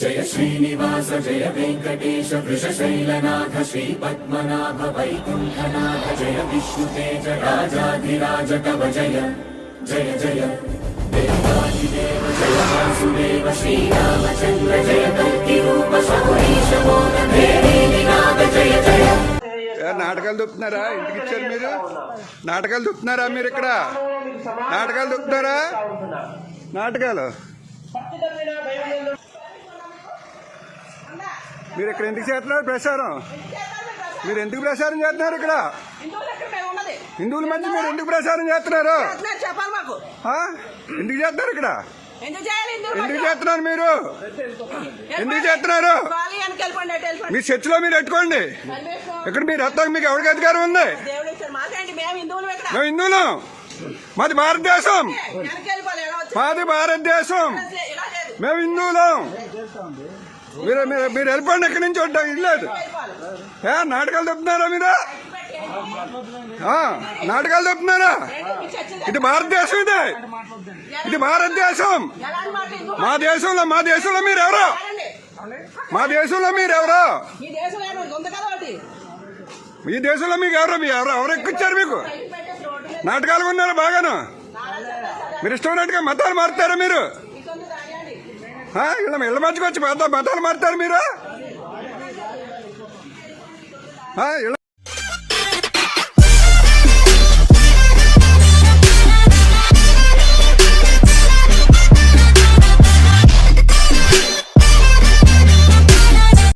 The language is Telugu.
జయ శ్రీనివాస జయ వెంకటేశ వృషశైలనాథ శ్రీ పద్మనాభ వైకుంఠనాథ జయ విష్ణుతేజ రాజాధిరాజ కవ జయ జయ జయ దేవాదిదేవ జయ వాసుదేవ శ్రీరామచంద్ర జయ కల్కి రూప శౌరీశ మోద దేవీ నినాద జయ జయ. నాటకాలు దొప్పుతున్నారా? ఇంటికి ఇచ్చారు మీరు? నాటకాలు దొప్పుతున్నారా మీరు? ఇక్కడ నాటకాలు దొప్పుతున్నారా? నాటకాలు మీరు ఇక్కడ ఎందుకు చేస్తున్నారు ప్రచారం? మీరు ఎందుకు ప్రచారం చేస్తున్నారు? ఇక్కడ హిందువుల మధ్య మీరు ఎందుకు ప్రచారం చేస్తున్నారు? ఎందుకు చేస్తున్నారు? ఇక్కడ ఎందుకు చేస్తున్నారు? మీరు ఎందుకు చేస్తున్నారు? మీ చర్చిలో మీరు పెట్టుకోండి. ఇక్కడ మీరు వస్తాక మీకు ఎవరికి అధికారం ఉంది? మేము హిందువులం. మాది భారతదేశం. మాది భారతదేశం. మేము హిందువులం. మీరు మీరు వెళ్ళిపోండి. ఎక్కడి నుంచి ఉంటాం ఇల్లేదు. నాటకాలు చెప్తున్నారా మీరు? నాటకాలు చెప్తున్నారా? ఇది భారతదేశం. ఇది భారతదేశం. మా దేశంలో మీరెవరో? మా దేశంలో మీరెవరో? ఈ దేశంలో మీకు ఎవరు ఎక్కిచ్చారు? మీకు నాటకాలు ఉన్నారు బాగాను. మీరు ఇష్టం ఉన్నట్టుగా మతాలు మారుతారా మీరు? ఇళ్ళ మధ్యకి వచ్చి మతాలు మారుతారు మీరు?